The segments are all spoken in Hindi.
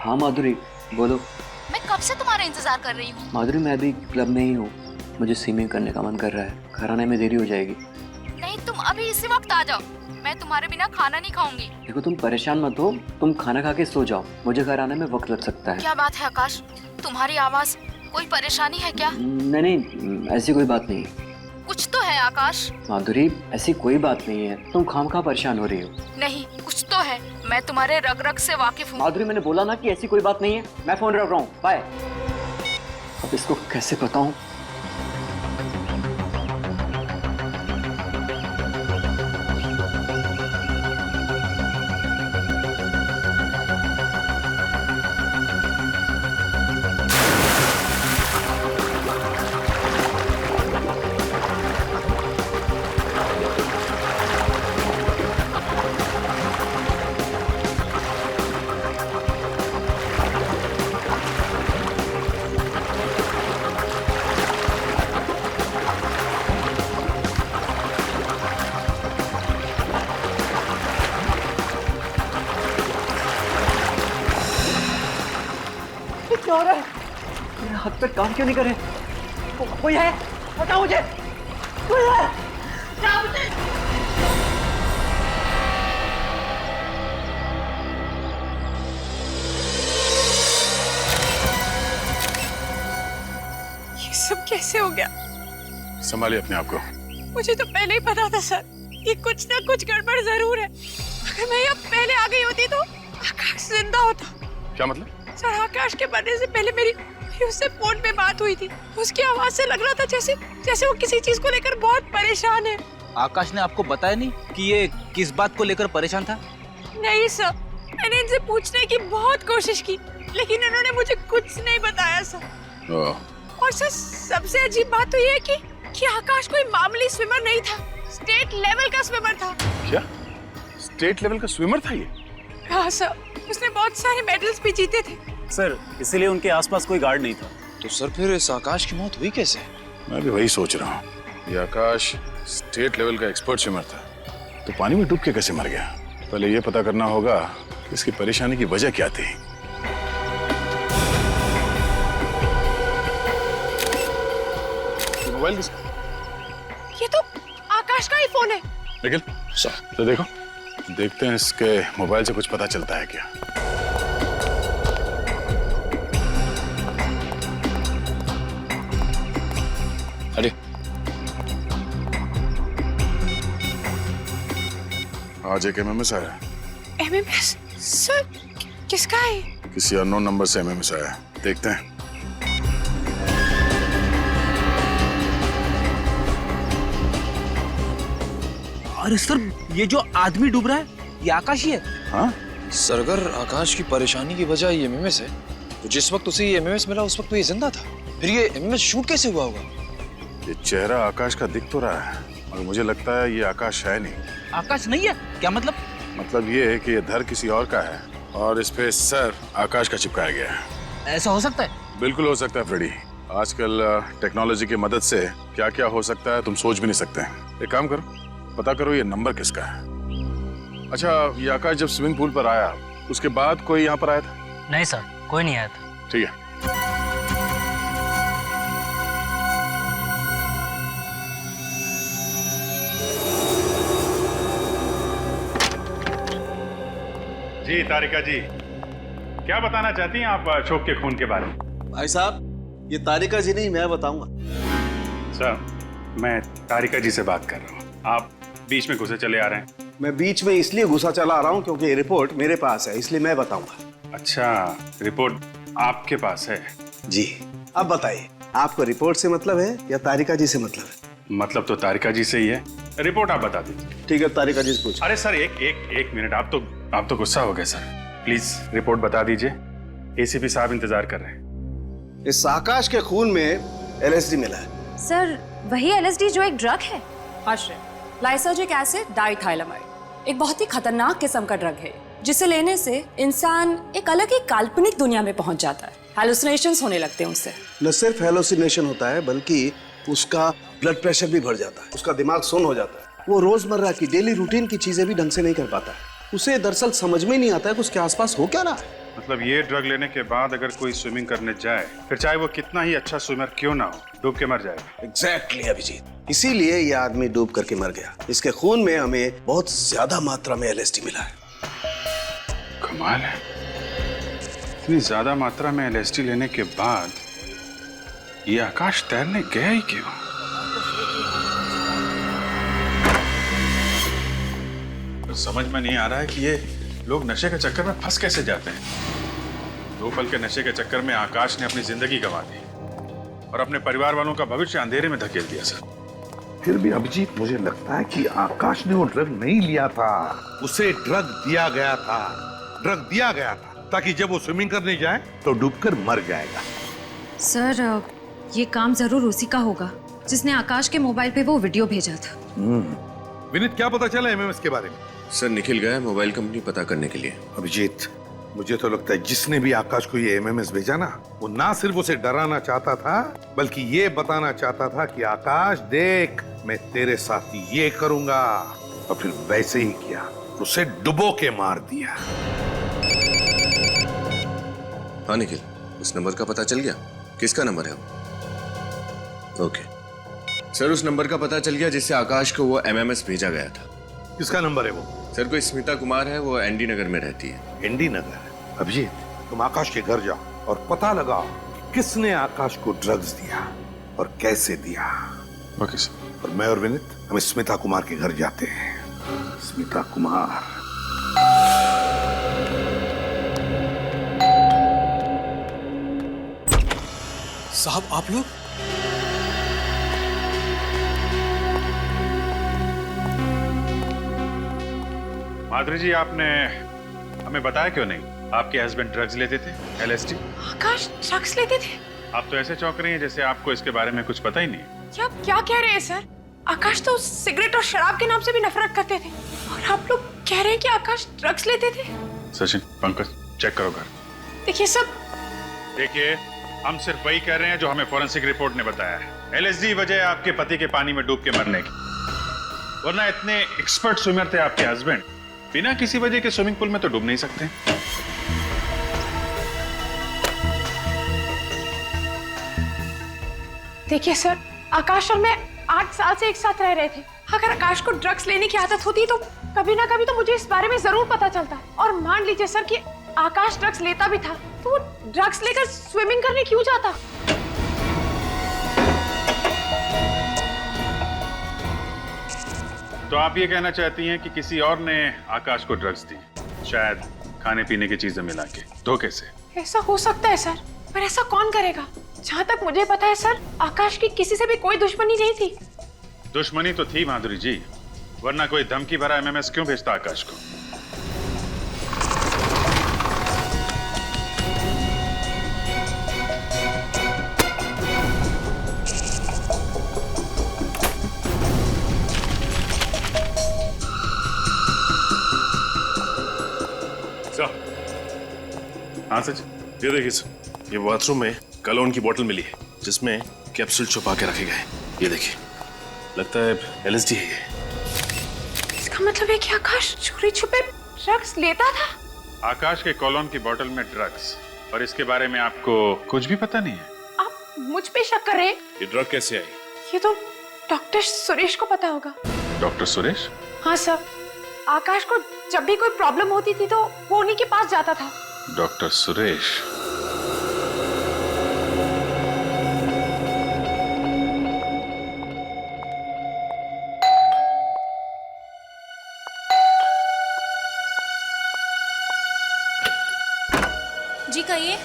हाँ माधुरी बोलो। मैं कब से तुम्हारा इंतजार कर रही हूँ। माधुरी मैं अभी क्लब में ही हूँ, मुझे स्विमिंग करने का मन कर रहा है, घर आने में देरी हो जाएगी। नहीं, तुम अभी इसी वक्त आ जाओ, मैं तुम्हारे बिना खाना नहीं खाऊंगी। देखो तुम परेशान मत हो, तुम खाना खा के सो जाओ, मुझे घर आने में वक्त लग सकता है। क्या बात है आकाश, तुम्हारी आवाज, कोई परेशानी है क्या? नहीं ऐसी कोई बात नहीं है। कुछ तो है आकाश। माधुरी ऐसी कोई बात नहीं है, तुम खामखा परेशान हो रही हो। नहीं, कुछ तो है, मैं तुम्हारे रग रग से वाकिफ हूँ। माधुरी मैंने बोला ना कि ऐसी कोई बात नहीं है। मैं फोन रख रहा हूँ, बाय। अब इसको कैसे बताऊं? क्या हो रहा है? मेरे हाथ पे काम क्यों नहीं करे? कोई है? बताओ मुझे। कोई है? बताओ मुझे। ये सब कैसे हो गया? संभालिए अपने आप को। मुझे तो पहले ही पता था सर, ये कुछ ना कुछ गड़बड़ जरूर है। अगर मैं यहाँ पहले आ गई होती तो आकाश जिंदा होता। क्या मतलब? सर, आकाश के मरने से पहले मेरी उससे फोन पे बात हुई थी। उसकी आवाज से लग रहा था जैसे वो किसी चीज को लेकर बहुत परेशान है। आकाश ने आपको बताया नहीं कि ये किस बात को लेकर परेशान था? नहीं सर, मैंने इनसे पूछने की बहुत कोशिश की, लेकिन इन्होंने मुझे कुछ नहीं बताया सर। और सर, सबसे अजीब बात तो ये है कि आकाश कोई मामूली स्विमर नहीं था, स्टेट लेवल का स्विमर था। क्या? स्टेट लेवल का स्विमर था ये? हाँ सर, उसने बहुत सारे मेडल्स भी जीते थे। सर, इसीलिए उनके आसपास कोई गार्ड नहीं था। तो सर फिर इस आकाश की मौत हुई कैसे? मैं भी वही सोच रहा हूँ। ये आकाश स्टेट लेवल का एक्सपर्ट स्विमर था, तो पानी में डूब के कैसे मर गया? पहले ये पता करना होगा कि इसकी परेशानी की वजह क्या थी। मोबाइल किसका? ये तो आकाश का ही फोन है। निखिल सर, तो देखो, देखते हैं इसके मोबाइल से कुछ पता चलता है क्या। अरे आज एक एमएमएस आया। एमएमएस? सर, किसका है? किसी अननोन नंबर से एमएमएस आया है, देखते हैं। अरे सर, ये जो आदमी डूब रहा है ये आकाश ही है। हाँ सर, अगर आकाश की परेशानी की वजह ये एमएमएस है, तो जिस वक्त उसे ये एमएमएस मिला उस वक्त तो ये जिंदा था। फिर ये एमएमएस शूट कैसे हुआ होगा? ये चेहरा आकाश का दिख तो रहा है, और मुझे लगता है ये आकाश है नहीं। आकाश नहीं है? क्या मतलब? मतलब ये है कि ये धर किसी और का है और इस पे सर आकाश का चिपकाया गया है। ऐसा हो सकता है? बिल्कुल हो सकता है फ्रेडी। आजकल टेक्नोलॉजी की मदद से क्या क्या हो सकता है तुम सोच भी नहीं सकते। एक काम करो, पता करो ये नंबर किसका है। अच्छा, ये आकाश जब स्विमिंग पूल पर आया उसके बाद कोई यहाँ पर आया था? नहीं सर, कोई नहीं आया था। ठीक है। जी तारिका जी, क्या बताना चाहती हैं आप अशोक के खून के बारे में? भाई साहब, ये तारिका जी नहीं, मैं बताऊंगा। सर, मैं तारिका जी से बात कर रहा हूँ, आप बीच में घुसे चले आ रहे हैं। मैं बीच में इसलिए घुसा चला आ रहा हूँ क्योंकि रिपोर्ट मेरे पास है, इसलिए मैं बताऊंगा। अच्छा, रिपोर्ट आपके पास है? जी, अब बताइए, आपको रिपोर्ट से मतलब है या तारिका जी से मतलब है? मतलब तो तारिका जी से ही है, रिपोर्ट आप बता दीजिए। ठीक है, तारिका जी से पूछ। अरे सर, एक मिनट, आप तो गुस्सा हो गए सर। प्लीज रिपोर्ट बता दीजिए, एसीपी साहब इंतजार कर रहे हैं। इस आकाश के खून में एलएसडी मिला है। सर, वही एलएसडी जो एक ड्रग है। आश्रय, लाइसर्जिक एसिड डाइथाइलामाइड एक बहुत ही खतरनाक किस्म का ड्रग है, जिसे लेने से इंसान एक अलग ही काल्पनिक दुनिया में पहुंच जाता है। हैलुसिनेशंस होने लगते हैं उससे। न सिर्फ हैलुसिनेशन होता है, बल्कि उसका ब्लड प्रेशर भी बढ़ जाता है, उसका दिमाग सुन्न हो जाता है, वो रोजमर्रा की डेली रूटीन की चीजें भी ढंग से नहीं कर पाता है। उसे दरअसल समझ में नहीं आता है कि उसके आसपास हो क्या रहा है। मतलब ये ड्रग लेने के बाद अगर कोई स्विमिंग करने जाए, फिर चाहे वो कितना ही अच्छा स्विमर क्यों ना हो, डूब के मर जाएगा। एग्जैक्टली अभिजीत, इसीलिए ये आदमी डूब करके मर गया। इसके खून में हमें बहुत ज्यादा मात्रा में LSD मिला है। कमाल है, इतनी ज्यादा मात्रा में LSD लेने के बाद ये आकाश तैरने गया ही क्यों? समझ में नहीं आ रहा है कि ये लोग नशे के चक्कर में फंस कैसे जाते हैं। 2 पल के नशे के चक्कर में आकाश ने अपनी जिंदगी गंवा दी और अपने परिवार वालों का भविष्य अंधेरे में धकेल दिया। सर फिर भी अभिजीत, मुझे लगता है कि आकाश ने वो ड्रग नहीं लिया था, उसे ड्रग दिया गया था। ड्रग दिया गया था ताकि जब वो स्विमिंग करने जाए तो डूबकर मर जाएगा। सर, ये काम जरूर उसी का होगा जिसने आकाश के मोबाइल पे वो वीडियो भेजा था। विनीत, क्या पता चला MMS के बारे में? सर निखिल गया मोबाइल कंपनी पता करने के लिए। अभिजीत, मुझे तो लगता है जिसने भी आकाश को ये MMS भेजा ना, वो ना सिर्फ उसे डराना चाहता था, बल्कि ये बताना चाहता था कि आकाश देख, मैं तेरे साथ ये करूंगा। और फिर वैसे ही किया, उसे डुबो के मार दिया। हाँ निखिल, उस नंबर का पता चल गया? किसका नंबर है वो? ओके सर, उस नंबर का पता चल गया जिससे आकाश को वो MMS भेजा गया था। किसका नंबर है वो? सर कोई स्मिता कुमार है, वो एनडी नगर में रहती है। एनडी नगर? अभिजीत, तुम आकाश के घर जाओ और पता लगाओ कि किसने आकाश को ड्रग्स दिया और कैसे दिया। Okay sir. और मैं और विनीत हम स्मिता कुमार के घर जाते हैं। स्मिता कुमार। साहब, आप लोग? माधुरी जी, आपने हमें बताया क्यों नहीं? आपके हस्बैंड ड्रग्स लेते थे, LSD? आकाश ड्रग्स लेते थे? आप तो ऐसे चौंक रही हैं जैसे आपको इसके बारे में कुछ पता ही नहीं। क्या कह रहे हैं सर? आकाश तो सिगरेट और शराब के नाम से भी नफरत करते थे, और आप लोग कह रहे हैं कि आकाश ड्रग्स लेते थे? सचिन, पंकज, चेक करो घर। देखिए सर, देखिए, हम सिर्फ वही कह रहे हैं जो हमें फॉरेंसिक रिपोर्ट ने बताया है। LSD वजह है आपके पति के पानी में डूब के मरने की, वरना इतने एक्सपर्ट स्विमर थे आपके हस्बैंड, बिना किसी वजह के स्विमिंग पूल में तो डूब नहीं सकते। देखिए सर, आकाश और मैं 8 साल से एक साथ रह रहे थे। अगर आकाश को ड्रग्स लेने की आदत होती तो कभी ना कभी तो मुझे इस बारे में जरूर पता चलता। और मान लीजिए सर कि आकाश ड्रग्स लेता भी था, तो वो ड्रग्स लेकर स्विमिंग करने क्यों जाता? तो आप ये कहना चाहती हैं कि किसी और ने आकाश को ड्रग्स दी, शायद खाने पीने की चीजें मिला के, धोखे से? ऐसा हो सकता है सर, पर ऐसा कौन करेगा? जहाँ तक मुझे पता है सर, आकाश की किसी से भी कोई दुश्मनी नहीं थी। दुश्मनी तो थी माधुरी जी, वरना कोई धमकी भरा MMS क्यों भेजता आकाश को? हाँ सच, ये देखिए सर, ये बाथरूम में कलोन की बोतल मिली है जिसमें कैप्सूल छुपा के रखे गए। ये देखिए, लगता है LSD है ये। इसका मतलब है कि आकाश चोरी छुपे ड्रग्स लेता था? आकाश के कॉलोन की बोतल में ड्रग्स, और इसके बारे में आपको कुछ भी पता नहीं है? आप मुझ पे शक कर रहे हैं? ये ड्रग कैसे आई? ये तो डॉक्टर सुरेश को पता होगा। डॉक्टर सुरेश? हाँ सर, आकाश को जब भी कोई प्रॉब्लम होती थी तो वो उन्हीं के पास जाता था। डॉक्टर सुरेश? जी कहिए।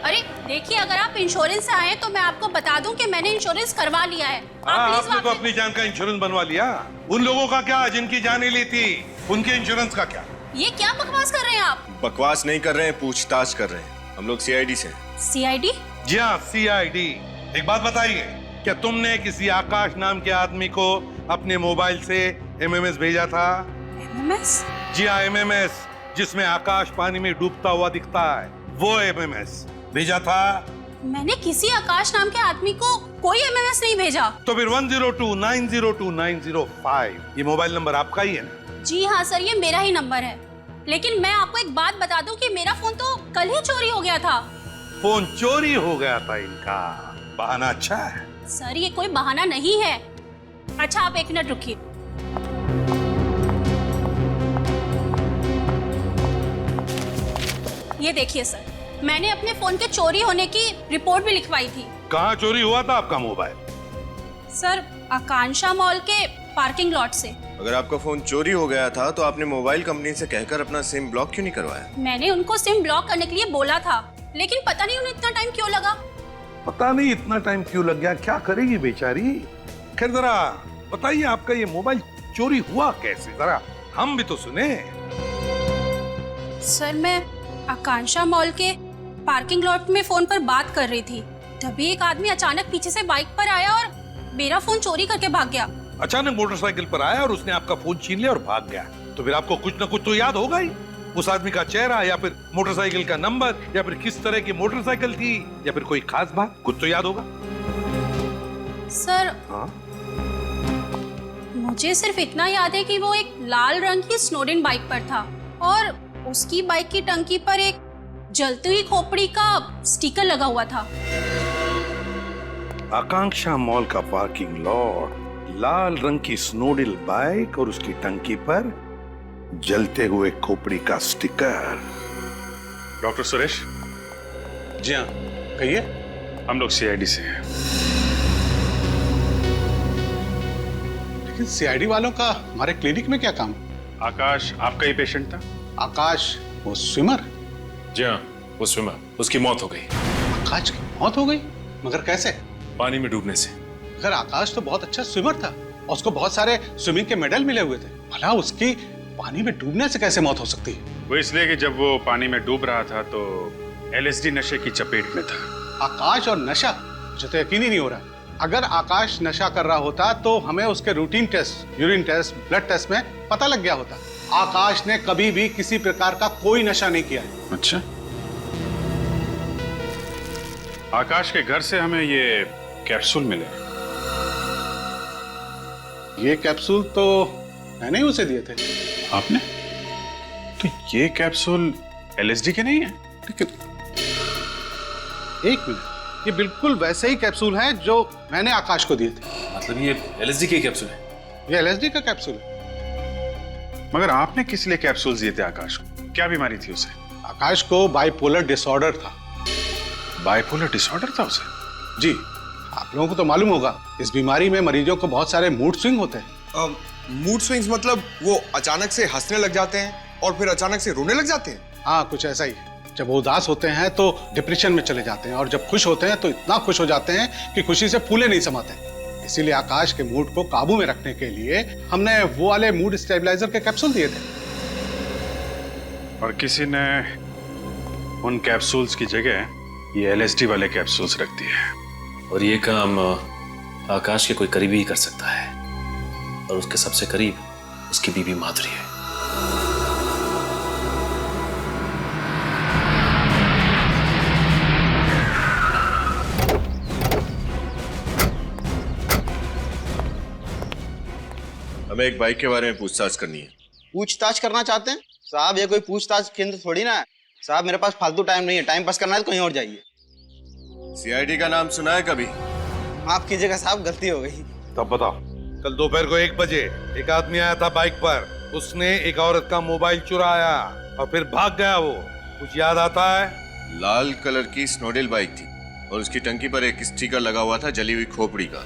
अरे देखिए, अगर आप इंश्योरेंस से आए तो मैं आपको बता दूं कि मैंने इंश्योरेंस करवा लिया है। आपने तो अपनी जान का इंश्योरेंस बनवा लिया। उन लोगों का क्या जिनकी जान ली थी, उनके इंश्योरेंस का क्या? ये क्या बकवास कर रहे हैं आप? बकवास नहीं कर रहे हैं, पूछताछ कर रहे हैं। हम लोग CID से। CID? जी हाँ, CID। एक बात बताइए, क्या तुमने किसी आकाश नाम के आदमी को अपने मोबाइल से MMS भेजा था? MMS? जी हाँ, MMS, जिसमें आकाश पानी में डूबता हुआ दिखता है, वो MMS भेजा था? मैंने किसी आकाश नाम के आदमी को कोई MMS नहीं भेजा। तो फिर 102902 905 ये मोबाइल नंबर आपका ही है ना? जी हाँ सर, ये मेरा ही नंबर है। लेकिन मैं आपको एक बात बता दूं कि मेरा फोन तो कल ही चोरी हो गया था। फोन चोरी हो गया था इनका, बहाना अच्छा है। सर ये कोई बहाना नहीं है। अच्छा आप 1 मिनट रुकिए। ये देखिए सर, मैंने अपने फोन के चोरी होने की रिपोर्ट भी लिखवाई थी। कहाँ चोरी हुआ था आपका मोबाइल? सर आकांक्षा मॉल के पार्किंग लॉट से। अगर आपका फोन चोरी हो गया था तो आपने मोबाइल कंपनी से कहकर अपना सिम ब्लॉक क्यों नहीं करवाया? मैंने उनको सिम ब्लॉक करने के लिए बोला था, लेकिन पता नहीं उन्हें इतना टाइम क्यों लगा। पता नहीं इतना टाइम क्यों लग गया, क्या करेगी बेचारी। खैर जरा बताइए, आपका ये मोबाइल चोरी हुआ कैसे, जरा हम भी तो सुने। सर मैं आकांक्षा मॉल के पार्किंग लॉट में फोन पर बात कर रही थी, तभी एक आदमी अचानक पीछे से बाइक पर आया और मेरा फोन चोरी करके भाग गया। अचानक मोटरसाइकिल पर आया और उसने आपका फोन छीन लिया और भाग गया। तो फिर आपको कुछ ना कुछ तो याद होगा ही, उस आदमी का चेहरा या फिर मोटरसाइकिल का नंबर या फिर किस तरह की मोटरसाइकिल थी या फिर कोई खास बात, कुछ तो याद होगा। सर हाँ? मुझे सिर्फ इतना याद है कि वो एक लाल रंग की स्नोडेन बाइक पर था और उसकी बाइक की टंकी पर एक जलती हुई खोपड़ी का स्टिकर लगा हुआ था। आकांक्षा मॉल का पार्किंग लॉट, लाल रंग की स्नोडिल बाइक और उसकी टंकी पर जलते हुए खोपड़ी का स्टिकर। डॉक्टर सुरेश। जी हाँ, कहिए। हम लोग सीआईडी से हैं। लेकिन सीआईडी वालों का हमारे क्लिनिक में क्या काम? आकाश आपका ही पेशेंट था? आकाश वो स्विमर? जी हाँ, वो स्विमर, उसकी मौत हो गई। आकाश की मौत हो गई? मगर कैसे? पानी में डूबने से। अगर आकाश तो बहुत अच्छा स्विमर था और उसको बहुत सारे स्विमिंग के मेडल मिले हुए थे, भला उसकी पानी में डूबने से कैसे मौत हो सकती है? वो इसलिए कि जब वो पानी में डूब रहा था तो एलएसडी नशे की चपेट में था। आकाश और नशा? मुझे तो यकीन ही नहीं हो रहा। अगर आकाश नशा कर रहा होता तो हमें उसके routine test, urine test, blood test में पता लग गया होता। आकाश ने कभी भी किसी प्रकार का कोई नशा नहीं किया है। अच्छा, आकाश के घर से हमें ये कैप्सूल मिले। ये कैप्सूल तो मैंने ही उसे दिए थे। आपने? तो ये कैप्सूल एलएसडी के नहीं है? लेकिन एक मिनट, ये बिल्कुल वैसे ही कैप्सूल हैं जो मैंने आकाश को दिए थे। मतलब ये एलएसडी के कैप्सूल है? ये एलएसडी का कैप्सूल है। मगर आपने किस लिए कैप्सूल दिए थे आकाश को? क्या बीमारी थी उसे? आकाश को बाइपोलर डिसऑर्डर था। बाइपोलर डिसऑर्डर था उसे? जी, आप लोगों को तो मालूम होगा, इस बीमारी में मरीजों को बहुत सारे मूड स्विंग होते हैं। मूड स्विंग्स मतलब वो अचानक से हंसने लग जाते हैं और फिर अचानक से रोने लग जाते हैं? हाँ, कुछ ऐसा ही। जब वो उदास होते हैं तो डिप्रेशन में चले जाते हैं और जब खुश होते हैं तो इतना खुश हो जाते हैं कि खुशी से फूले नहीं समाते। इसीलिए आकाश के मूड को काबू में रखने के लिए हमने वो वाले मूड स्टेबलाइजर के कैप्सूल दिए थे। और किसी ने उन कैप्सूल्स की जगह ये एलएसडी वाले कैप्सूल्स रख दिए। और ये काम आकाश के कोई करीबी ही कर सकता है, और उसके सबसे करीब उसकी बीवी माधुरी है। हमें एक बाइक के बारे में पूछताछ करनी है। पूछताछ करना चाहते हैं साहब? ये कोई पूछताछ केंद्र थोड़ी ना है साहब। मेरे पास फालतू टाइम नहीं है, टाइम पास करना है तो कहीं और जाइए। सीआईडी का नाम सुना है कभी? माफ कीजिएगा साहब, गलती हो गई। तब बताओ। कल दोपहर को 1 बजे एक आदमी आया था बाइक पर, उसने एक औरत का मोबाइल चुराया और फिर भाग गया। वो कुछ याद आता है? लाल कलर की स्नोडेल बाइक थी और उसकी टंकी पर एक स्टिकर लगा हुआ था जली हुई खोपड़ी का।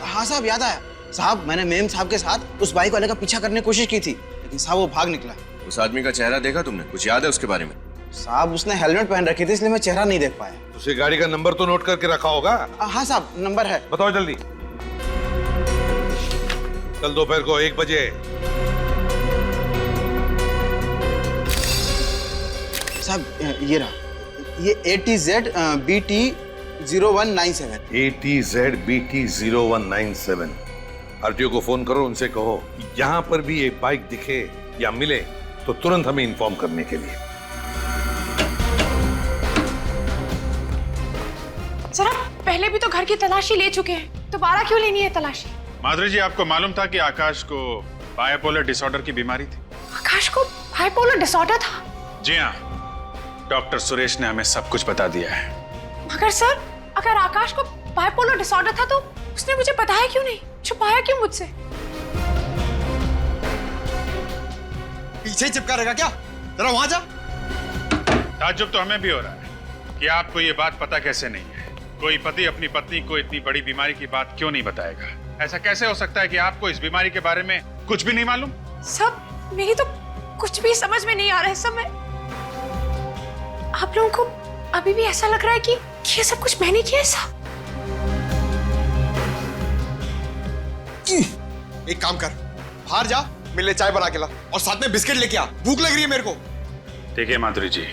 हाँ साहब, याद आया साहब। मैंने मेम साहब के साथ उस बाइक वाले का पीछा करने की कोशिश की थी, लेकिन साहब वो भाग निकला। उस आदमी का चेहरा देखा तुमने? कुछ याद है उसके बारे में? साहब उसने हेलमेट पहन रखी थी, इसलिए मैं चेहरा नहीं देख पाया। उसे गाड़ी का नंबर तो नोट करके रखा होगा? हाँ साहब, नंबर है। बताओ जल्दी। कल दोपहर को 1 बजे। साहब ये रहा, ये ATZ BT 0197। ATZ BT 0197। RTO को फोन करो, उनसे कहो कि यहाँ पर भी एक बाइक दिखे या मिले तो तुरंत हमें इन्फॉर्म करने के लिए। सर आप पहले भी तो घर की तलाशी ले चुके हैं, दोबारा क्यों लेनी है तलाशी? माधुरी जी, आपको मालूम था कि आकाश को बाइपोलर डिसऑर्डर की बीमारी थी? आकाश को बाइपोलर डिसऑर्डर था। जी हाँ, डॉक्टर सुरेश ने हमें सब कुछ बता दिया है। मगर सर, अगर आकाश को बाइपोलर डिसऑर्डर था तो उसने मुझे बताया क्यों नहीं, छुपाया क्यों मुझसे? पीछे ही चिपका रहेगा क्या? जरा वहां जा। ताज्जुब तो हमें भी हो रहा है कि आपको ये बात पता कैसे नहीं है। कोई पति अपनी पत्नी को इतनी बड़ी बीमारी की बात क्यों नहीं बताएगा? ऐसा कैसे हो सकता है कि आपको इस बीमारी के बारे में कुछ भी नहीं मालूम? सब मेरी तो कुछ भी समझ में नहीं आ रहा है। सब आप लोगों को अभी भी ऐसा लग रहा है कि ये सब कुछ मैंने किया है? सब एक काम कर, बाहर जा, मिले चाय बना के ला और साथ में बिस्किट लेके आ, भूख लग रही है मेरे को। देखिए माधुरी जी,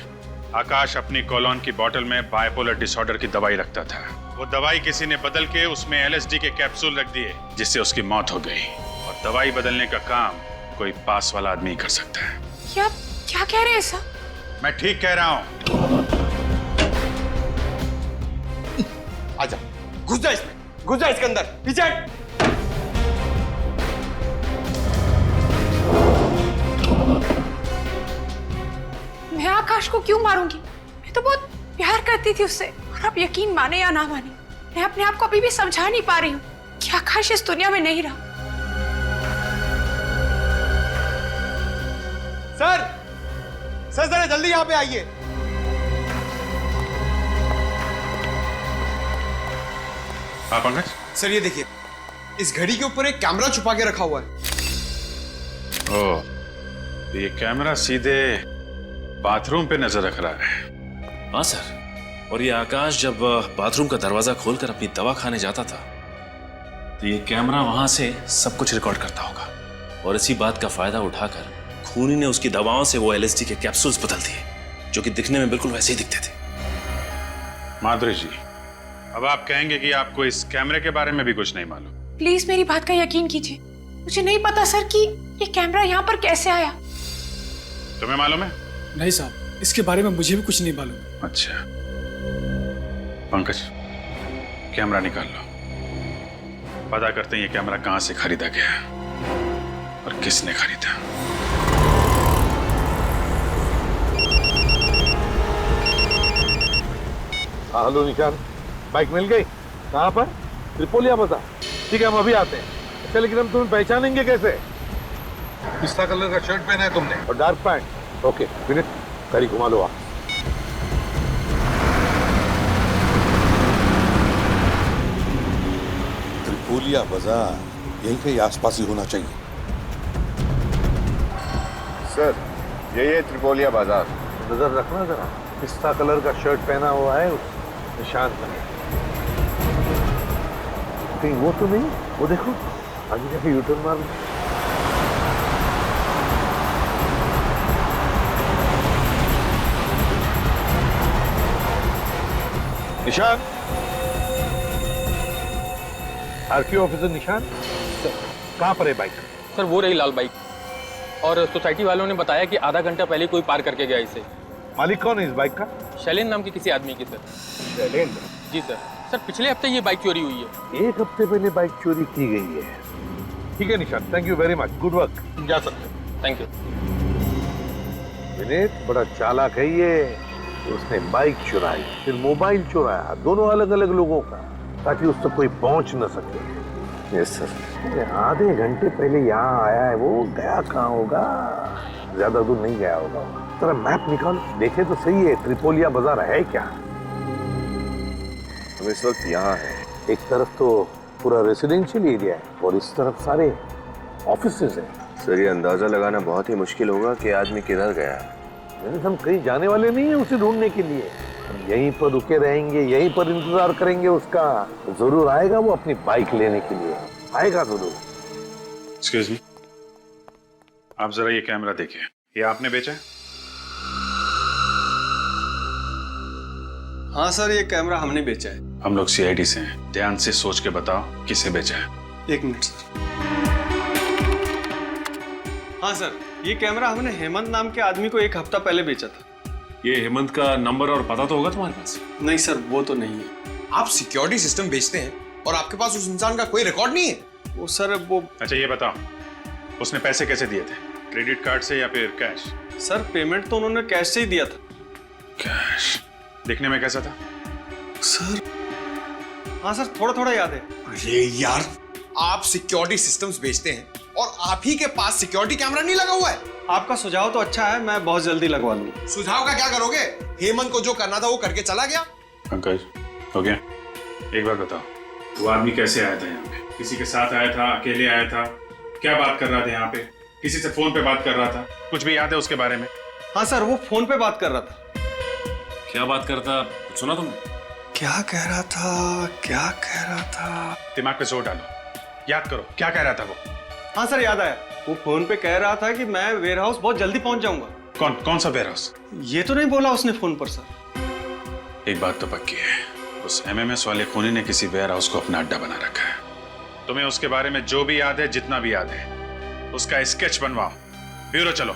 आकाश अपनी कॉलोन की बोतल में बाइपोलर डिसऑर्डर की दवाई रखता था। वो दवाई किसी ने बदल के उसमें LSD के कैप्सूल रख दिए, जिससे उसकी मौत हो गई। और दवाई बदलने का काम कोई पास वाला आदमी कर सकता है। क्या कह रहे हैं सर? मैं ठीक कह रहा हूँ। आजा, घुस जा इसमें, घुस जा इसके अंदर, पीछे। मैं आकाश को क्यों मारूंगी? मैं तो बहुत प्यार करती थी उससे। और आप यकीन माने या ना माने, मैं अपने आप को अभी भी समझा नहीं पा रही हूँ कि आकाश इस दुनिया में नहीं रहा। सर जरा जल्दी यहाँ पे आइए। हाँ पंकज। सर ये देखिए, इस घड़ी के ऊपर एक कैमरा छुपा के रखा हुआ है। ओह, ये कैमरा सीधे बाथरूम पे नजर रख रहा है। हाँ सर, और ये आकाश जब बाथरूम का दरवाजा खोलकर अपनी दवा खाने जाता था तो ये कैमरा वहां से सब कुछ रिकॉर्ड करता होगा। और इसी बात का फायदा उठाकर खूनी ने उसकी दवाओं से वो LSD के कैप्सूल्स बदल दिए, जो कि दिखने में बिल्कुल वैसे ही दिखते थे। माधुरी जी, अब आप कहेंगे कि आपको इस कैमरे के बारे में भी कुछ नहीं मालूम। प्लीज मेरी बात का यकीन कीजिए, मुझे नहीं पता सर कि ये कैमरा यहाँ पर कैसे आया। तुम्हें मालूम है? नहीं साहब, इसके बारे में मुझे भी कुछ नहीं मालूम। अच्छा पंकज, कैमरा निकाल लो, पता करते हैं ये कैमरा कहां से खरीदा गया और किसने खरीदा। हेलो निशान, बाइक मिल गई? कहाँ पर? त्रिपोलिया बाजार। ठीक है, हम अभी आते हैं। अच्छा, लेकिन हम तुम्हें पहचानेंगे कैसे? पिस्ता कलर का शर्ट पहना है तुमने और डार्क पैंट। ओके विनीत, गाड़ी घुमा लो आप। त्रिपोलिया बाजार यहीं कहीं आसपास ही होना चाहिए। सर, यही है त्रिपोलिया बाजार। नजर रखना जरा, पिस्ता कलर का शर्ट पहना हुआ है उस निशान पर। कहीं वो तो नहीं? वो देखो, आगे जाके यूटर्न मार लो। निशान, आरटीओ ऑफिसर निशान, कहाँ पर है बाइक? सर वो रही लाल बाइक, और सोसाइटी वालों ने बताया कि आधा घंटा पहले कोई पार करके गया इसे। मालिक कौन है इस बाइक का? शैलेंद्र नाम के किसी आदमी की सर। शैलेंद्र? जी सर। सर पिछले हफ्ते ये बाइक चोरी हुई है। एक हफ्ते पहले बाइक चोरी की गई है। ठीक है निशान, thank you very much, good work, जा सकते हैं। Thank you. विनीत बड़ा चालाक है ये। उसने बाइक चुराई, फिर मोबाइल चुराया, दोनों अलग अलग लोगों का, ताकि उस तक कोई पहुंच न सके। Yes sir. आधे घंटे पहले यहाँ आया है वो, गया कहाँ होगा? ज्यादा दूर नहीं गया होगा। तेरा मैप निकाल, देखे तो सही है त्रिपोलिया बाजार है क्या? हम इस वक्त यहाँ है। एक तरफ तो पूरा रेसिडेंशियल एरिया है और इस तरफ सारे ऑफिसेज हैं। सर ये अंदाजा लगाना बहुत ही मुश्किल होगा कि आदमी किधर गया है। हम कहीं जाने वाले नहीं है उसे ढूंढने के लिए। हम यहीं पर रुके रहेंगे, यहीं पर इंतजार करेंगे उसका। जरूर आएगा वो अपनी बाइक लेने के लिए, आएगा जरूर। एक्सक्यूज मी, आप जरा ये कैमरा देखिए, ये आपने बेचा है? हाँ सर, ये कैमरा हमने बेचा है। हम लोग CID से हैं, ध्यान से सोच के बताओ किसे बेचा है। एक मिनट सर। हाँ सर, ये कैमरा हमने हेमंत नाम के आदमी को एक हफ्ता पहले बेचा था। ये हेमंत का नंबर और पता तो होगा तुम्हारे पास? नहीं सर, वो तो नहीं है। आप सिक्योरिटी सिस्टम बेचते हैं और आपके पास उस इंसान का कोई रिकॉर्ड नहीं है? वो सर वो। अच्छा ये बताओ, उसने पैसे कैसे दिए थे? क्रेडिट कार्ड से या फिर कैश? सर पेमेंट तो उन्होंने कैश से ही दिया था। कैश दिखने में कैसा था? सर हाँ सर, थोड़ा थोड़ा याद है। अरे यार, आप सिक्योरिटी सिस्टम्स बेचते हैं और आप ही के पास सिक्योरिटी कैमरा नहीं लगा हुआ है। आपका सुझाव तो अच्छा है, मैं बहुत जल्दी लगवा लूंगा। सुझाव का क्या करोगे? हेमंत को जो करना था वो करके चला गया। पंकज, हो गया? एक बात बताओ, वो आदमी कैसे आया था यहाँ पे? किसी के साथ आया था, अकेले आया था, क्या बात कर रहा था यहाँ पे? किसी से फोन पे बात कर रहा था? कुछ भी याद है उसके बारे में? हाँ सर, वो फोन पे बात कर रहा था। क्या बात करता, कुछ सुना तुमने? क्या कह रहा था? दिमाग पे जोर डालो, याद करो, क्या कह रहा था वो? हाँ सर, याद आया। वो फोन पे कह रहा था कि मैं वेयर हाउस बहुत जल्दी पहुंच जाऊंगा। कौन सा वेयर हाउस? ये तो नहीं बोला उसने फोन पर सर। एक बात तो पक्की है, उस एमएमएस वाले खूनी ने किसी वेयर हाउस को अपना अड्डा बना रखा है। तुम्हें उसके बारे में जो भी याद है, जितना भी याद है, उसका स्केच बनवाओ। ब्यूरो चलो।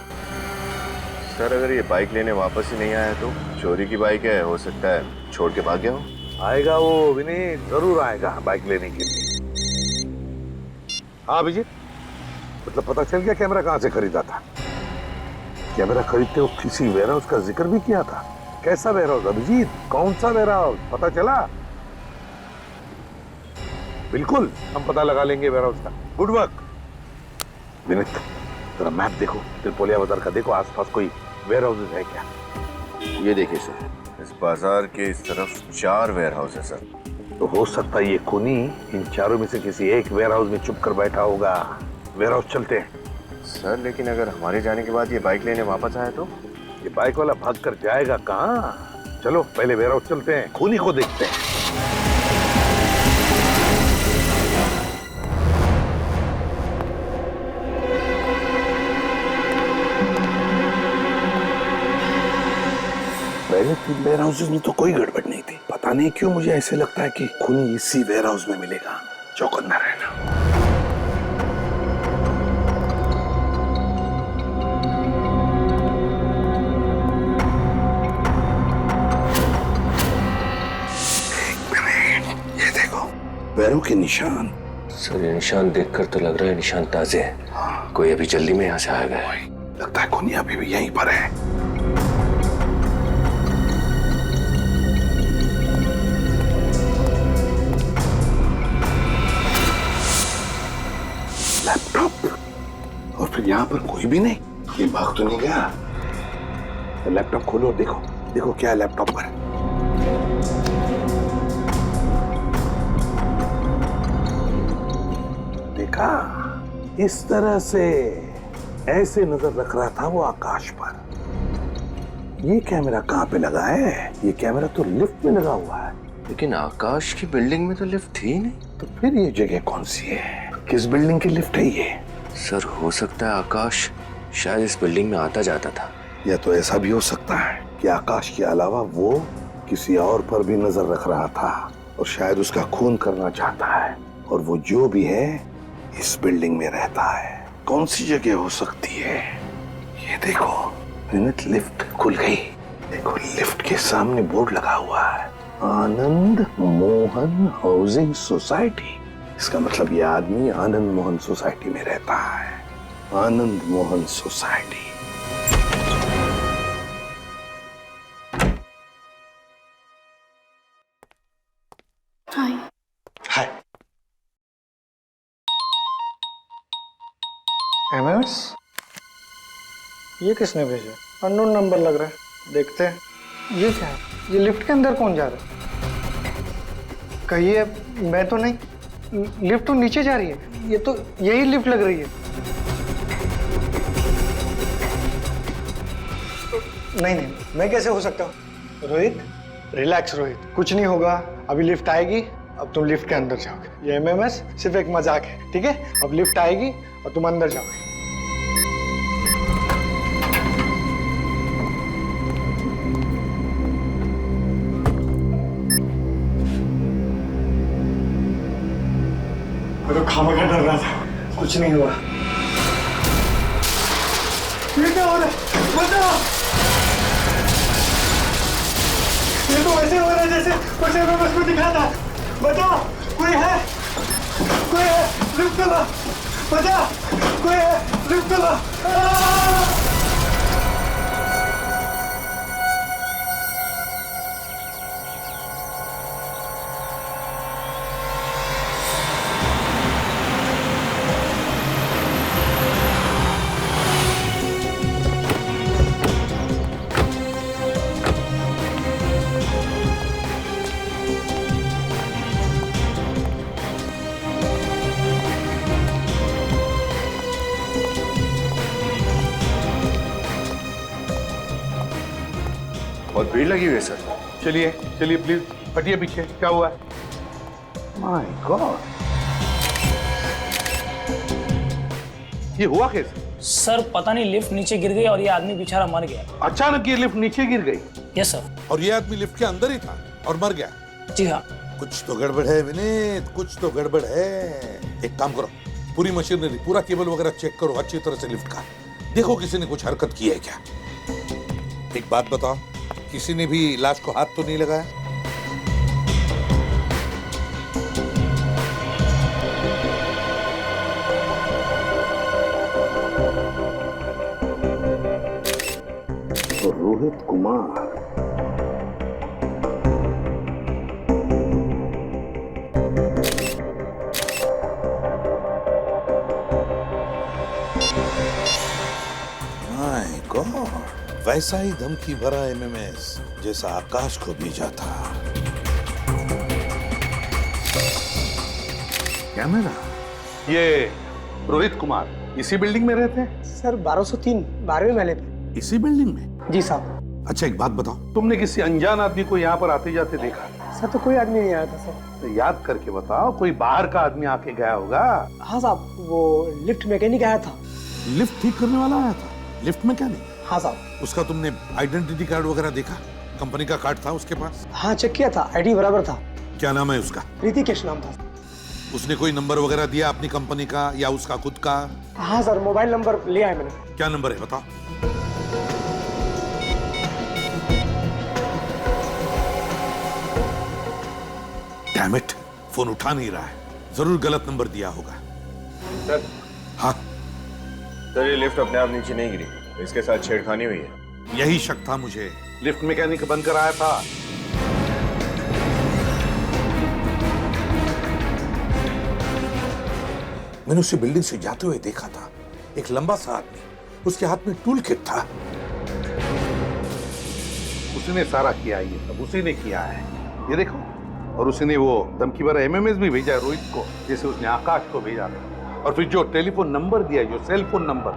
सर अगर ये बाइक लेने वापस ही नहीं आया तो? चोरी की बाइक है, हो सकता है छोड़ के भाग गया हो। आएगा वो विनीत, जरूर आएगा बाइक लेने के लिए। हाँ अभिजीत, मतलब पता चल गया कैमरा कहाँ से खरीदा था? कैमरा खरीदते वक्त किसी वेयर हाउस का जिक्र भी किया था। कैसा वेयर हाउस अभिजीत? कौन सा वेयर हाउस पता चला? बिल्कुल, हम पता लगा लेंगे वेयर हाउस का। Good work Vineet. जरा मैप देखो, त्रिपोलिया बाजार का देखो, आसपास कोई वेयर हाउसेस है क्या? ये देखिए सर, इस बाजार के इस तरफ 4 वेयर हाउस है सर। तो हो सकता है ये खूनी इन चारों में से किसी एक वेयर हाउस में छुप कर बैठा होगा। वेयर हाउस चलते हैं। सर लेकिन अगर हमारे जाने के बाद ये बाइक लेने वापस आया तो? ये बाइक वाला भाग कर जाएगा कहाँ? चलो पहले वेयर हाउस चलते हैं, खूनी को देखते हैं। पहले 3 वेयर हाउसेस में तो कोई गड़बड़ नहीं थी। पता नहीं क्यों मुझे ऐसे लगता है कि खूनी इसी वेयर हाउस में मिलेगा। चौकन्ना रहना। पैरों के निशान। सर ये निशान देखकर तो लग रहा है निशान ताजे हैं। हाँ। कोई अभी जल्दी में यहाँ से आ गया है। लगता है खूनी अभी भी यहीं पर है। लैपटॉप, और फिर यहाँ पर कोई भी नहीं। ये भाग तो नहीं गया। लैपटॉप खोलो और देखो, देखो क्या है लैपटॉप पर। देखा, इस तरह से ऐसे नजर रख रहा था वो आकाश पर। ये कैमरा कहाँ पे लगा है? ये कैमरा तो लिफ्ट में लगा हुआ है। लेकिन आकाश की बिल्डिंग में तो लिफ्ट थी नहीं। तो फिर ये जगह कौन सी है? किस बिल्डिंग की लिफ्ट है ये? सर हो सकता है आकाश शायद इस बिल्डिंग में आता जाता था। या तो ऐसा भी हो सकता है कि आकाश के अलावा वो किसी और पर भी नजर रख रहा था और शायद उसका खून करना चाहता है, और वो जो भी है इस बिल्डिंग में रहता है। कौन सी जगह हो सकती है? ये देखो विनीत, लिफ्ट खुल गई। देखो लिफ्ट के सामने बोर्ड लगा हुआ है, आनंद मोहन हाउसिंग सोसाइटी। इसका मतलब ये आदमी आनंद मोहन सोसाइटी में रहता है। आनंद मोहन सोसाइटी। हाय। हाय। एमएस, ये किसने भेजा? अननोन नंबर लग रहा है, देखते हैं। ये क्या है? ये लिफ्ट के अंदर कौन जा रहा है? कहिए, मैं तो नहीं। लिफ्ट तो नीचे जा रही है। ये तो यही लिफ्ट लग रही है। नहीं नहीं, मैं कैसे हो सकता हूँ? रोहित, रिलैक्स रोहित, कुछ नहीं होगा। अभी लिफ्ट आएगी, अब तुम लिफ्ट के अंदर जाओगे। ये एमएमएस सिर्फ एक मजाक है, ठीक है? अब लिफ्ट आएगी और तुम अंदर जाओगे। मैं तो खामखा डर रहा था, कुछ नहीं हुआ। ये क्या हो रहा है? बचाओ! ये तो वैसे हो रहा है जैसे कुछ एमएमएस को दिखा था। बचाओ! कोई है? कोई है? लिफ्ट चला! बचाओ! कोई है? लिफ्ट चला! बहुत भीड़ लगी हुई है सर। चलिए चलिए प्लीज हटिए पीछे। क्या हुआ है? माय गॉड, ये हुआ कैसे? सर पता नहीं लिफ्ट नीचे गिर गई और ये आदमी बेचारा मर गया। अचानक ये लिफ्ट नीचे गिर गई? Yes sir. और ये आदमी लिफ्ट के अंदर ही था और मर गया? जी हाँ। कुछ तो गड़बड़ है विनीत, कुछ तो गड़बड़ है। एक काम करो, पूरी मशीनरी, पूरा केबल वगैरह चेक करो अच्छी तरह से लिफ्ट का। देखो किसी ने कुछ हरकत की है क्या। एक बात बताओ, किसी ने भी लाश को हाथ तो नहीं लगाया? तो रोहित कुमार, माय गॉड, वैसा ही धमकी भरा एमएमएस जैसा आकाश को भेजा था। क्या मेरा ये रोहित कुमार इसी बिल्डिंग में रहते हैं? सर 1203 12वें महले पे। इसी बिल्डिंग में? जी साहब। अच्छा एक बात बताओ, तुमने किसी अनजान आदमी को यहाँ पर आते जाते देखा? सर तो कोई आदमी नहीं आया था सर। तो याद करके बताओ, कोई बाहर का आदमी आके गया होगा। हाँ साहब, वो लिफ्ट मैकेनिक आया था। लिफ्ट ठीक करने वाला आया था? Lift mechanic? हाँ साहब। उसका तुमने आइडेंटिटी कार्ड वगैरह देखा? कंपनी का कार्ड था उसके पास? हाँ चेक किया था, आईडी बराबर था। क्या नाम है उसका? ऋतिकेश नाम था। उसने कोई नंबर वगैरह दिया अपनी कंपनी का या उसका खुद का? हाँ सर, मोबाइल नंबर लिया है मैंने। क्या नंबर है बताओ? डैम इट, फोन उठा नहीं रहा है, जरूर गलत नंबर दिया होगा। सर। हाँ सर, ये लिफ्ट अपने आप नीचे नहीं गिरी, इसके साथ छेड़खानी हुई है। यही शक था मुझे, लिफ्ट मैकेनिक बनकर आया था। मैंने उसे बिल्डिंग से जाते हुए देखा था, एक लंबा सा आदमी, उसके हाथ में टूल किट था। उसने सारा किया, ये सब उसी ने किया है, ये देखो। और उसने वो धमकी भरा एमएमएस भी भेजा है रोहित को, जैसे उसने आकाश को भेजा था। और फिर जो टेलीफोन नंबर दिया, जो सेल फोन नंबर,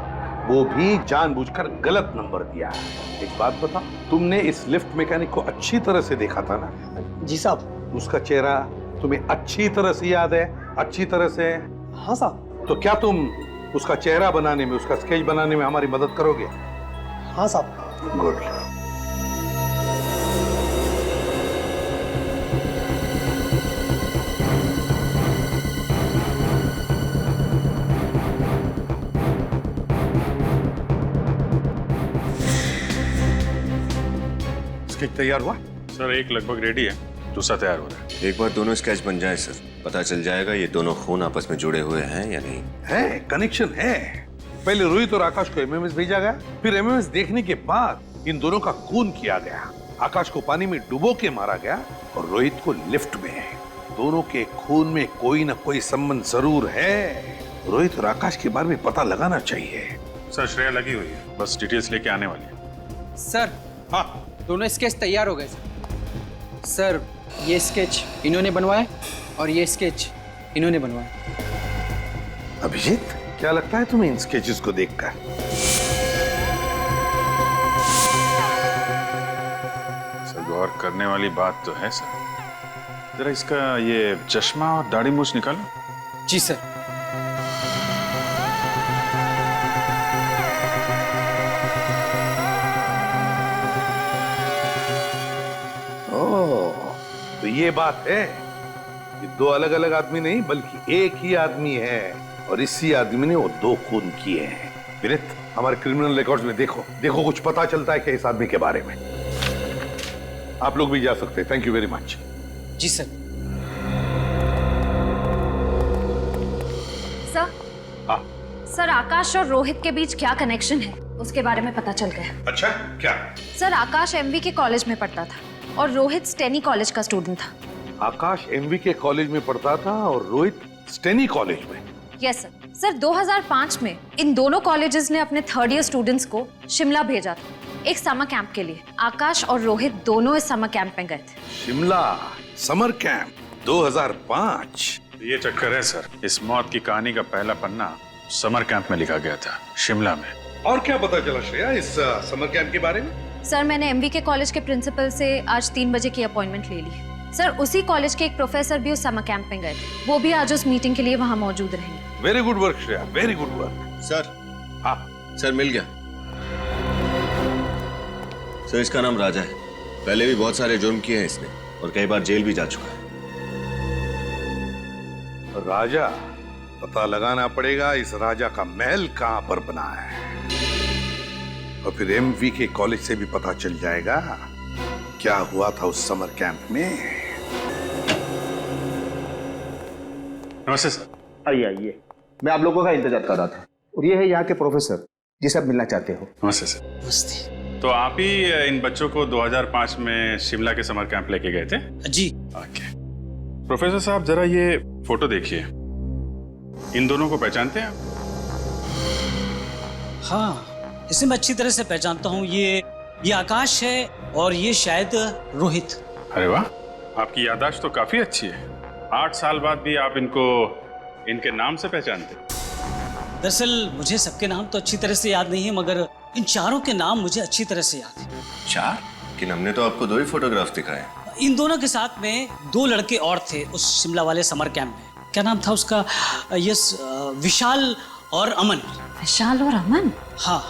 वो भी जानबूझकर गलत नंबर दिया है। एक बात बता, तुमने इस लिफ्ट मैकेनिक को अच्छी तरह से देखा था ना? जी साहब। उसका चेहरा तुम्हें अच्छी तरह से याद है? अच्छी तरह से? हाँ साहब। तो क्या तुम उसका चेहरा बनाने में, उसका स्केच बनाने में हमारी मदद करोगे? हाँ साहब। गुड। स्केच तैयार हुआ? सर एक लगभग रेडी है, दूसरा तैयार हो रहा है। एक बार दोनों स्केच बन जाए सर, पता चल जाएगा ये दोनों खून आपस में जुड़े हुए हैं या नहीं। है, कनेक्शन है। पहले रोहित और आकाश को एमएमएस भेजा गया, फिर एमएमएस देखने के बाद इन दोनों का खून किया गया। आकाश को पानी में डुबो के मारा गया और रोहित को लिफ्ट में। दोनों के खून में कोई ना कोई संबंध जरूर है। रोहित और आकाश के बारे में पता लगाना चाहिए। सर श्रेया लगी हुई है, बस डिटेल्स लेके आने वाली है। सर। हाँ। दोनों स्केच तैयार हो गए सर। सर ये स्केच इन्होंने बनवाए और ये स्केच इन्होंने बनवाए। अभिजीत, क्या लगता है तुम्हें इन स्केचेस को देखकर? सर गौर करने वाली बात तो है सर। जरा इसका ये चश्मा और दाढ़ी मूछ निकालो। जी सर। तो ये बात है, ये दो अलग अलग आदमी नहीं बल्कि एक ही आदमी है, और इसी आदमी ने वो दो खून किए हैं। विनीत, हमारे क्रिमिनल रिकॉर्ड्स में देखो, देखो कुछ पता चलता है क्या इस आदमी के बारे में? आप लोग भी जा सकते हैं। Thank you very much. जी सर। सर। हाँ। सर, आकाश और रोहित के बीच क्या कनेक्शन है उसके बारे में पता चल गया। अच्छा, क्या? सर, आकाश एमवी के कॉलेज में पढ़ता था और रोहित स्टेनी कॉलेज का स्टूडेंट था। आकाश एमवी के कॉलेज में पढ़ता था और रोहित स्टेनी कॉलेज में? Yes sir. सर 2005 में इन दोनों कॉलेजेस ने अपने थर्ड ईयर स्टूडेंट्स को शिमला भेजा था एक समर कैंप के लिए। आकाश और रोहित दोनों इस समर कैंप में गए थे। Shimla summer camp 2005? ये चक्कर है सर, इस मौत की कहानी का पहला पन्ना समर कैंप में लिखा गया था, शिमला में। और क्या पता चला श्रेया इस समर कैंप के बारे में? सर मैंने MBK कॉलेज के प्रिंसिपल से आज 3 बजे की अपॉइंटमेंट ले ली। सर उसी कॉलेज के एक प्रोफेसर भी उस समर कैंप में गए थे, वो भी आज उस मीटिंग के लिए वहां मौजूद रहेंगे। Very good work Shreya, very good work. Sir. हाँ सर मिल गया। सर इसका नाम राजा है, पहले भी बहुत सारे जुर्म किए हैं इसने और कई बार जेल भी जा चुका है। राजा, पता लगाना पड़ेगा इस राजा का महल कहां पर बना है, और फिर MVK कॉलेज से भी पता चल जाएगा क्या हुआ था उस समर कैंप में। नमस्ते सर। आइए आइए, मैं आप लोगों का इंतजार कर रहा था। और ये है यहाँ के प्रोफेसर जिसे आप मिलना चाहते हो। नमस्ते सर। नमस्ते। तो आप ही इन बच्चों को 2005 में शिमला के समर कैंप लेके गए थे? जी। ओके। प्रोफेसर साहब जरा ये फोटो देखिए, इन दोनों को पहचानते हैं आप? हाँ, इसे मैं अच्छी तरह से पहचानता हूँ। ये आकाश है और ये शायद रोहित। अरे वाह, आपकी याददाश्त तो काफी अच्छी है। 8 साल बाद भी आप इनको इनके नाम से पहचानते? दरअसल मुझे सबके नाम तो अच्छी तरह से याद नहीं है, मगर इन चारों के नाम मुझे अच्छी तरह से याद है। 4? कि हमने तो आपको 2 ही फोटोग्राफ दिखाए। इन दोनों के साथ में 2 लड़के और थे उस शिमला वाले समर कैंप में। क्या नाम था उसका? यस, विशाल और अमन। विशाल और अमन? हाँ,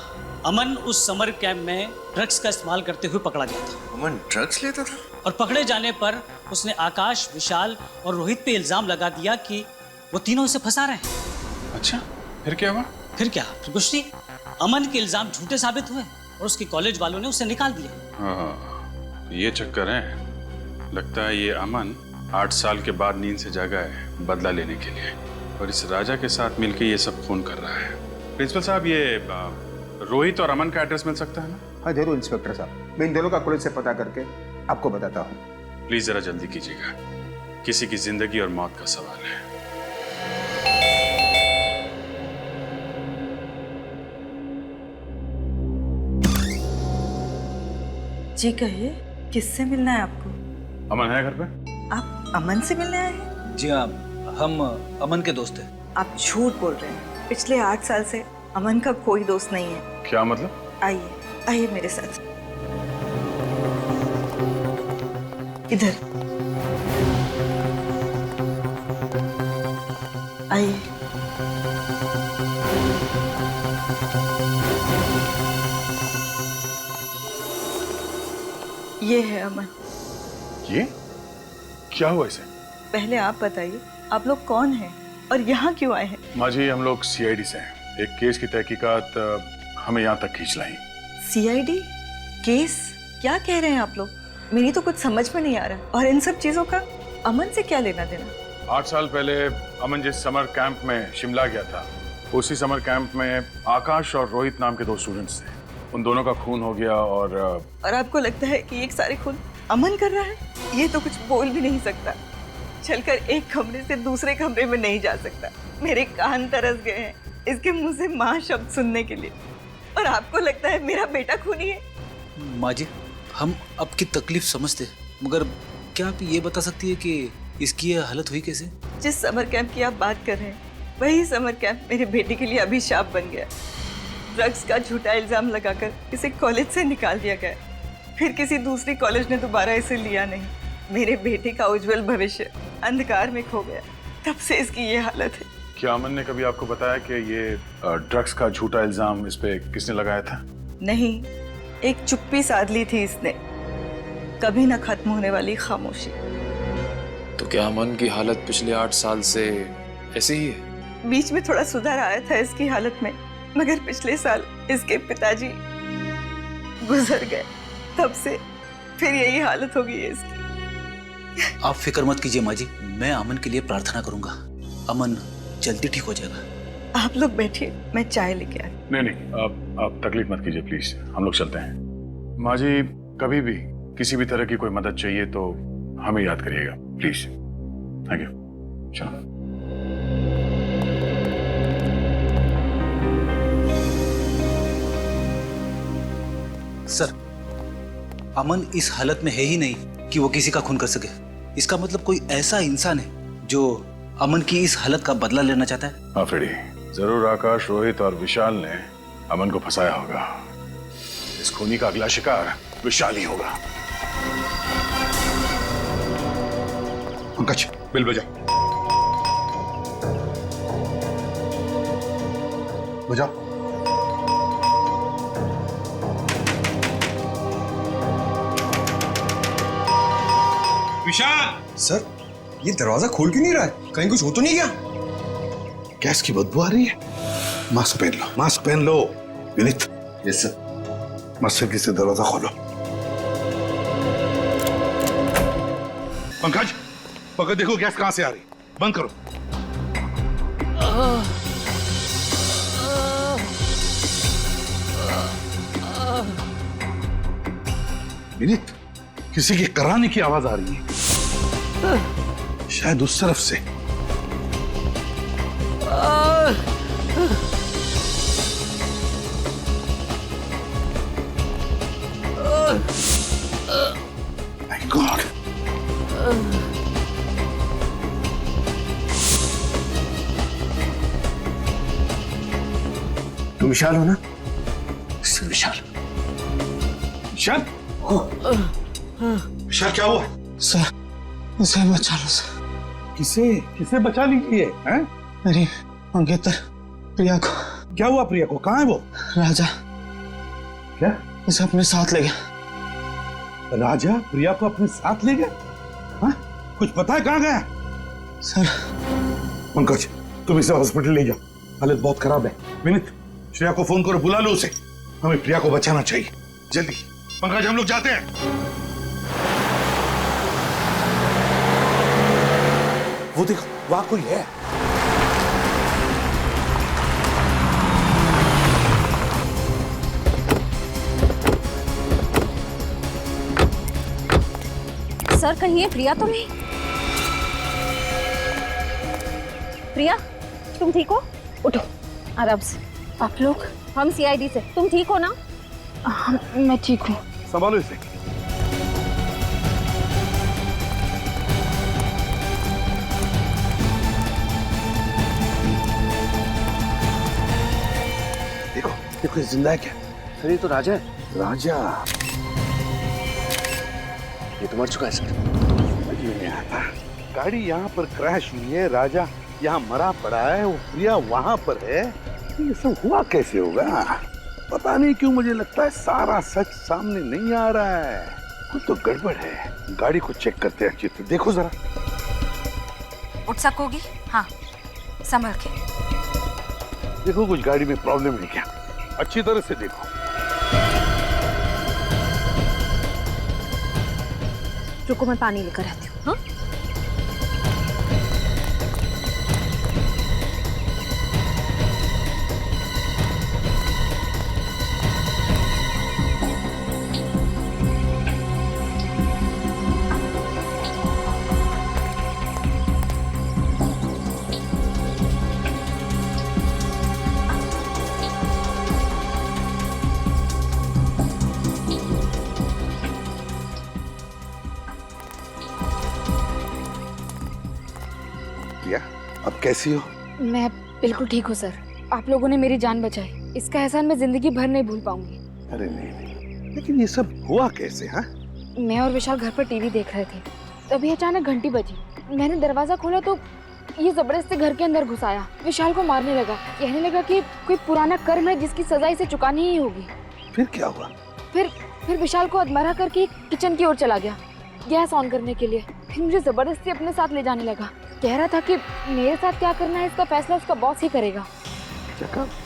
अमन उस समर कैंप में ड्रग्स का इस्तेमाल करते हुए पकड़ा गया था। अमन ड्रग्स लेता था? और पकड़े जाने पर उसने आकाश, विशाल और रोहित पे इल्जाम लगा दिया कि वो तीनों उसे फंसा रहे हैं। अच्छा, फिर क्या हुआ? फिर कुछ नहीं। अमन के इल्जाम झूठे साबित हुए और उसके कॉलेज वालों ने उसे निकाल दिया। हाँ, ये चक्कर है। लगता है ये अमन 8 साल के बाद नींद से जागा है बदला लेने के लिए, और इस राजा के साथ मिलके ये सब खून कर रहा है। प्रिंसिपल साहब, ये रोहित और अमन का एड्रेस मिल सकता है ना? हाँ जरूर इंस्पेक्टर साहब, मैं इन दोनों का कॉलेज से पता करके आपको बताता हूँ। प्लीज जरा जल्दी कीजिएगा, किसी की जिंदगी और मौत का सवाल है। जी कहिए, किससे मिलना है आपको? अमन है घर पे? आप अमन से मिलने आए हैं? जी हाँ, हम अमन के दोस्त हैं। आप झूठ बोल रहे हैं। पिछले 8 साल से अमन का कोई दोस्त नहीं है। क्या मतलब? आइए आइए मेरे साथ, इधर आइए। ये है अमन। ये क्या हुआ इसे? पहले आप बताइए, आप लोग कौन हैं और यहाँ क्यों आए हैं? माँ जी, हम लोग CID से हैं। एक केस की तहकीकात हमें यहाँ तक खींच लाई। CID case? क्या कह रहे हैं आप लोग? मेरी तो कुछ समझ में नहीं आ रहा। और इन सब चीजों का अमन से क्या लेना देना? 8 साल पहले अमन जिस समर कैंप में शिमला गया था, उसी समर कैंप में आकाश और रोहित नाम के 2 स्टूडेंट्स थे। उन दोनों का खून हो गया। और आपको लगता है कि ये सारे खून अमन कर रहा है? ये तो कुछ बोल भी नहीं सकता, चलकर एक कमरे से दूसरे कमरे में नहीं जा सकता। मेरे कान तरस गए हैं इसके मुंह से माँ शब्द सुनने के लिए। और आपको लगता है मेरा बेटा खूनी है? माँ जी, हम आपकी तकलीफ समझते हैं, मगर क्या आप ये बता सकती है कि इसकी ये हालत हुई कैसे? जिस समर कैंप की आप बात कर रहे हैं, वही समर कैंप मेरे बेटे के लिए अभिशाप बन गया। ड्रग्स का झूठा इल्जाम लगाकर इसे कॉलेज से निकाल दिया गया। फिर किसी दूसरी कॉलेज ने दोबारा इसे लिया नहीं। मेरे बेटे का उज्जवल भविष्य अंधकार में खो गया। तब से इसकी ये हालत है। क्या अमन ने कभी आपको बताया कि ये ड्रग्स का झूठा इल्जाम इस पे किसने लगाया था? नहीं, एक चुप्पी साध ली थी इसने, कभी न खत्म होने वाली खामोशी। तो क्या अमन की हालत पिछले 8 साल से ऐसे ही है? बीच में थोड़ा सुधार आया था इसकी हालत में, मगर पिछले साल इसके पिताजी गुजर गए। तब से फिर यही हालत हो गई है इसकी। आप फिक्र मत कीजिए माँ जी, मैं अमन के लिए प्रार्थना करूंगा। अमन जल्दी ठीक हो जाएगा। आप लोग बैठिए, मैं चाय लेके आई। नहीं, आप तकलीफ मत कीजिए प्लीज, हम लोग चलते हैं। माँ जी, कभी भी किसी भी तरह की कोई मदद चाहिए तो हमें याद करिएगा प्लीज। Thank you. चलो। सर, अमन इस हालत में है ही नहीं कि वो किसी का खून कर सके। इसका मतलब कोई ऐसा इंसान है जो अमन की इस हालत का बदला लेना चाहता है। हाँ फ्रेडी, जरूर आकाश, रोहित और विशाल ने अमन को फंसाया होगा। इस खूनी का अगला शिकार विशाल ही होगा। पंकज, बिल बजाओ। बजाओ। विशाल सर, ये दरवाजा खोल क्यों नहीं रहा है? कहीं कुछ हो तो नहीं गया? गैस की बदबू आ रही है। मास्क पहन लो, मास्क पहन लो। विनीत। Yes sir. मस्जिद से दरवाजा खोलो। पंकज, पंकज देखो गैस कहां से आ रही। बंद करो। विनीत, किसी के कराने की आवाज आ रही है, शायद उस तरफ से। My God. तुम विशाल हो ना? सर विशाल। विशाल? विशाल क्या हुआ? सर, मुझे बचा लो सर। किसे किसे बचा लीजिए? हैं? मेरी मंगेतर प्रिया को। क्या हुआ प्रिया को? कहाँ है वो? राजा क्या उसे अपने साथ ले गया। राजा प्रिया को अपने साथ ले गया? हाँ? कुछ पता है कहाँ गया? सर। पंकज, तुम इसे हॉस्पिटल ले जाओ, हालत बहुत खराब है। विनीत, श्रेया को फोन करो, बुला लो उसे। हमें प्रिया को बचाना चाहिए, जल्दी। पंकज, हम लोग जाते हैं। वो देखो, वहां कोई है। सर कहीं ये प्रिया तो नहीं? प्रिया, तुम ठीक हो? उठो आराम से। आप लोग? हम सीआईडी से। तुम ठीक हो ना? मैं ठीक हूँ। संभालो इसे। देखो देखो, जिंदा है क्या? सर ये तो राजा है। राजा? ये तो मर चुका है सर। समझ में नहीं आता। गाड़ी यहाँ पर क्रैश हुई है, राजा यहाँ मरा पड़ा है, वो प्रिया वहां पर है। ये सब हुआ कैसे होगा? पता नहीं क्यों मुझे लगता है सारा सच सामने नहीं आ रहा है। कुछ तो गड़बड़ है। गाड़ी को चेक करते हैं अच्छी तरह। देखो जरा। उठ सकोगी? हाँ, संभल के। देखो कुछ गाड़ी में प्रॉब्लम है क्या, अच्छी तरह से देखो। रुको, मैं पानी लेकर आती हूँ। हाँ? अब कैसी हो? मैं बिल्कुल ठीक हूँ सर। आप लोगों ने मेरी जान बचाई, इसका एहसान मैं जिंदगी भर नहीं भूल पाऊंगी। अरे नहीं, लेकिन ये सब हुआ कैसे? हाँ, मैं और विशाल घर पर टीवी देख रहे थे, तभी अचानक घंटी बजी। मैंने दरवाजा खोला तो ये जबरदस्ती घर के अंदर घुस आया। विशाल को मारने लगा, कहने लगा कि कोई पुराना कर्म है जिसकी सजा इसे चुकानी ही होगी। फिर क्या हुआ? फिर विशाल को अधमरा करके किचन की ओर चला गया गैस ऑन करने के लिए। फिर मुझे जबरदस्ती अपने साथ ले जाने लगा। कह रहा था कि मेरे साथ क्या करना है इसका फैसला उसका बॉस ही करेगा।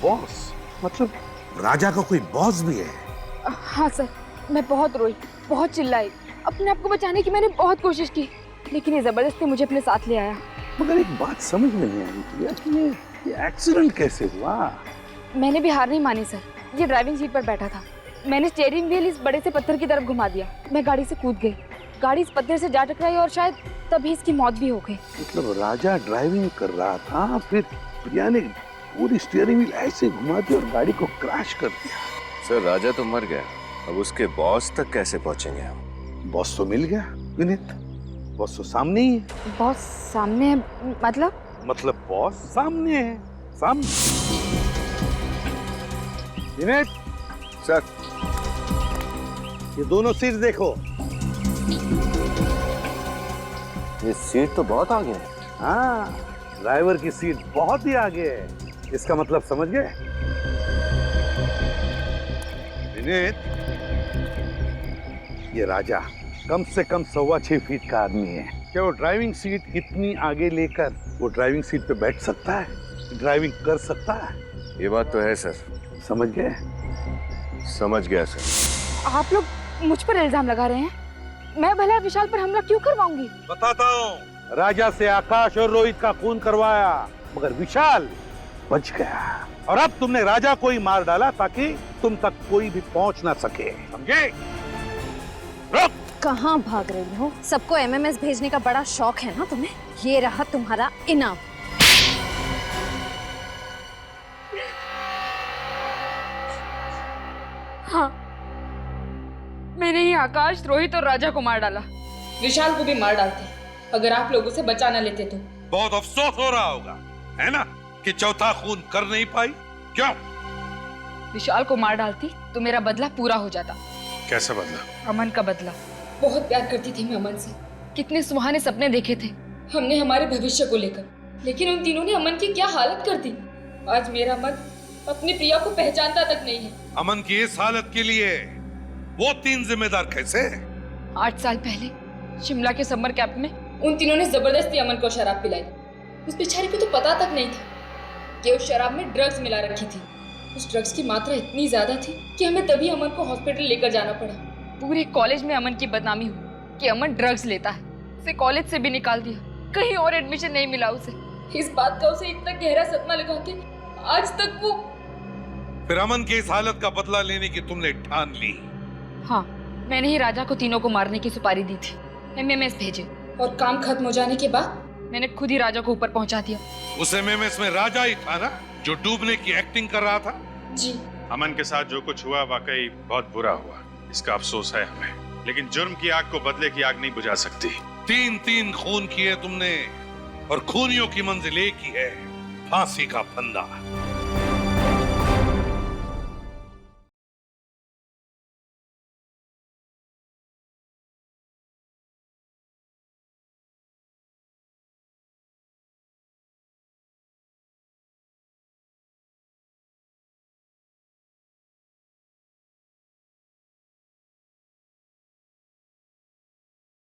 बॉस? मतलब राजा का कोई बॉस भी है? हाँ सर, मैं बहुत रोई, बहुत चिल्लाई। अपने आप को बचाने की मैंने बहुत कोशिश की, लेकिन ये जबरदस्ती मुझे अपने साथ ले आया। मगर एक बात समझ में नहीं आई कि ये एक्सीडेंट कैसे हुआ? मैंने भी हार नहीं मानी सर। ये ड्राइविंग सीट पर बैठा था, मैंने स्टीयरिंग व्हील इस बड़े से पत्थर की तरफ घुमा दिया। मैं गाड़ी से कूद गई, गाड़ी इस पत्थर से जा टकराई और शायद तभी इसकी मौत भी हो गई। मतलब राजा ड्राइविंग कर रहा था, फिर प्रिया ने पूरी स्टीयरिंग व्हील ऐसे घुमा दी और गाड़ी को क्रैश कर दिया। सर राजा तो मर गया, अब उसके बॉस तक कैसे पहुंचेंगे हम? बॉस तो मिल गया विनीत, बॉस तो सामने ही है। बॉस सामने है? मतलब बॉस सामने है, सामने। विनीत सर, ये दोनों सीट देखो। ये सीट तो बहुत आगे है। हाँ, ड्राइवर की सीट बहुत ही आगे है। इसका मतलब समझ गए? विनीत, ये राजा कम से कम 6.25 फीट का आदमी है। क्या वो ड्राइविंग सीट इतनी आगे लेकर वो ड्राइविंग सीट पे बैठ सकता है? ड्राइविंग कर सकता है? ये बात तो है सर। समझ गए? समझ गया सर। आप लोग मुझ पर इल्जाम लगा रहे हैं। मैं भला विशाल पर हमला क्यों करवाऊंगी? बताता हूँ। राजा से आकाश और रोहित का खून करवाया, मगर विशाल बच गया। और अब तुमने राजा को ही मार डाला ताकि तुम तक कोई भी पहुंच ना सके। समझे? रुक! कहाँ भाग रही हो? सबको एमएमएस भेजने का बड़ा शौक है ना तुम्हें? ये रहा तुम्हारा इनाम। हाँ, मैंने ही आकाश, रोहित और राजा को मार डाला। विशाल को भी मार डालते अगर आप लोग उसे बचा न लेते तो। बहुत अफसोस हो रहा होगा, है ना, कि चौथा खून कर नहीं पाई। क्यों? विशाल को मार डालती तो मेरा बदला पूरा हो जाता। कैसा बदला? अमन का बदला। बहुत प्यार करती थी मैं अमन से। कितने सुहाने सपने देखे थे हमने हमारे भविष्य को लेकर, लेकिन उन तीनों ने अमन की क्या हालत कर दी। आज मेरा मन अपनी प्रिया को पहचानता तक नहीं है। अमन की इस हालत के लिए वो तीन जिम्मेदार कैसे? 8 साल पहले शिमला के समर कैंप में उन तीनों ने जबरदस्ती अमन को शराब पिलाई। उस बेचारी को तो पता तक नहीं था कि उस शराब में ड्रग्स मिला रखी थी। उस ड्रग्स की मात्रा इतनी ज्यादा थी कि हमें तभी अमन को हॉस्पिटल लेकर जाना पड़ा। पूरे कॉलेज में अमन की बदनामी हुई कि अमन ड्रग्स लेता है। उसे कॉलेज से भी निकाल दिया, कहीं और एडमिशन नहीं मिला उसे। इस बात का उसे इतना गहरा सदमा लगा के आज तक वो। फिर अमन की इस हालत का बदला लेने की तुमने ठान ली? हाँ, मैंने ही राजा को तीनों को मारने की सुपारी दी थी। एमएमएस भेजे और काम खत्म हो जाने के बाद मैंने खुद ही राजा को ऊपर पहुंचा दिया। उस एमएमएस में राजा ही था ना, जो डूबने की एक्टिंग कर रहा था? जी। अमन के साथ जो कुछ हुआ वाकई बहुत बुरा हुआ, इसका अफसोस है हमें। लेकिन जुर्म की आग को बदले की आग नहीं बुझा सकती। 3 खून किए तुमने और खूनियों की मंजिल एक ही है, फांसी का फंदा।